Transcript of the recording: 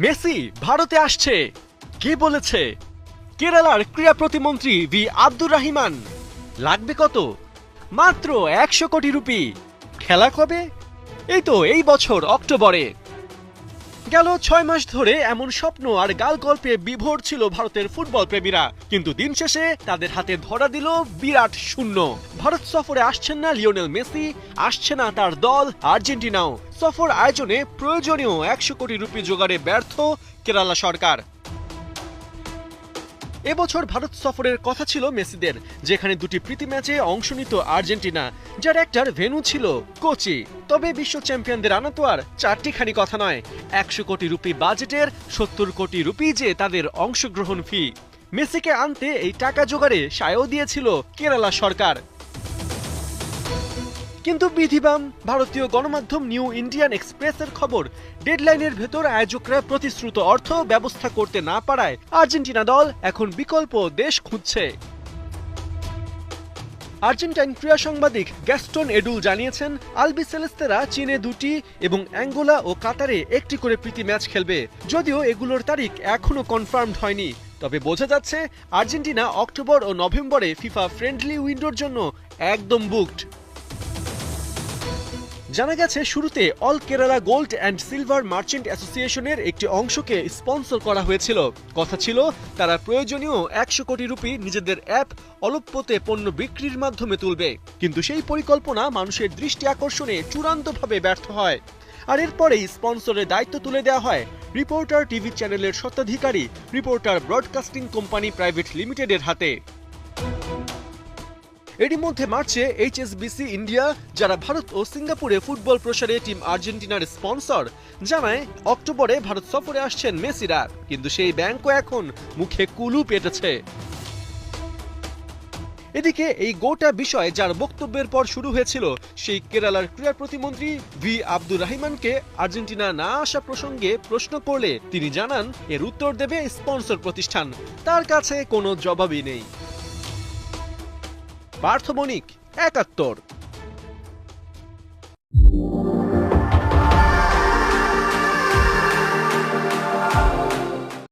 Messi ভারতে আসছে, কে বলেছে? কেরালার ক্রীড়া প্রতিমন্ত্রী ভি আব্দুর রহিমান। লাগবে কত? মাত্র 100 কোটি রুপি। খেলা কবে? এই বছর অক্টোবরে। গেল 6 মাস ধরে এমন স্বপ্ন আর গাল গল্পে বিভোর ছিল ভারতের ফুটবল প্রেমীরা, কিন্তু দিন শেষে তাদের হাতে ধরা দিল বিরাট শূন্য। ভারত সফরে আসছেন না লিওনেল মেসি, আসছে না তার দল আর্জেন্টিনাও। সফর আয়োজনে প্রয়োজনীয় 100 কোটি রুপি জোগাড়ে ব্যর্থ কেরালা সরকার। এবছর ভারত সফরের কথা ছিল মেসিদের, যেখানে দুটি প্রীতি ম্যাচে অংশ নিত আর্জেন্টিনা, যার একটার ভেন্যু ছিল কোচি। তবে বিশ্ব চ্যাম্পিয়নদের আনা তো আর চারটিখানি কথা নয়। 100 কোটি রুপি বাজেটের 70 কোটি রুপি যে তাদের অংশগ্রহণ ফি। মেসিকে আনতে এই টাকা জোগাড়ে সায়ও দিয়েছিল কেরালা সরকার। কিন্তু বিধিবাম ভারতীয় গণমাধ্যম নিউ ইন্ডিয়ান এক্সপ্রেসের খবর, ডেডলাইনের ভেতর আয়োজকরা প্রতিশ্রুত অর্থ ব্যবস্থা করতে না পারায় আর্জেন্টিনা দল এখন বিকল্প দেশ খুঁজছে। আর্জেন্টাইন ক্রীড়া সাংবাদিক গ্যাস্টন এডুল জানিয়েছেন, আলবি সেলেস্তেরা চীনে 2টি এবং অ্যাঙ্গোলা ও কাতারে 1টি করে প্রীতি ম্যাচ খেলবে। যদিও এগুলোর তারিখ এখনো কনফার্মড হয়নি, তবে বোঝা যাচ্ছে আর্জেন্টিনা অক্টোবর ও নভেম্বরে ফিফা ফ্রেন্ডলি উইন্ডোর জন্য একদম বুকড। জানা গেছে, শুরুতে all Kerala gold and silver merchant অ্যাসোসিয়েশনের একটি অংশকে স্পন্সর করা হয়েছিল। কথা ছিল তারা প্রয়োজনীয় 100 কোটি রুপি নিজেদের অ্যাপ অলপ্যতে পণ্য বিক্রির মাধ্যমে তুলবে, কিন্তু সেই পরিকল্পনা মানুষের দৃষ্টি আকর্ষণে চূড়ান্তভাবে ব্যর্থ হয়। আর এরপরেই স্পন্সরের দায়িত্ব তুলে দেওয়া হয় রিপোর্টার টিভি চ্যানেলের স্বত্বাধিকারী রিপোর্টার ব্রডকাস্টিং কোম্পানি প্রাইভেট লিমিটেডের হাতে। এরই মধ্যে মার্চে এইচএসবিসি ইন্ডিয়া, যারা ভারত ও সিঙ্গাপুরে ফুটবল প্রসারে টিম আর্জেন্টিনার স্পন্সর, জানায় অক্টোবরে ভারত সফরে আসছেন মেসিরা, কিন্তু সেই ব্যাংকও এখন মুখে কুলুপ এঁটেছে। এদিকে এই গোটা বিষয় যার বক্তব্যের পর শুরু হয়েছিল, সেই কেরালার ক্রীড়া প্রতিমন্ত্রী ভি আব্দুর রহিমানকে আর্জেন্টিনা না আসা প্রসঙ্গে প্রশ্ন করলে তিনি জানান, এর উত্তর দেবে স্পন্সর প্রতিষ্ঠান, তার কাছে কোনো জবাবই নেই। পার্থ বণিক, ৭১।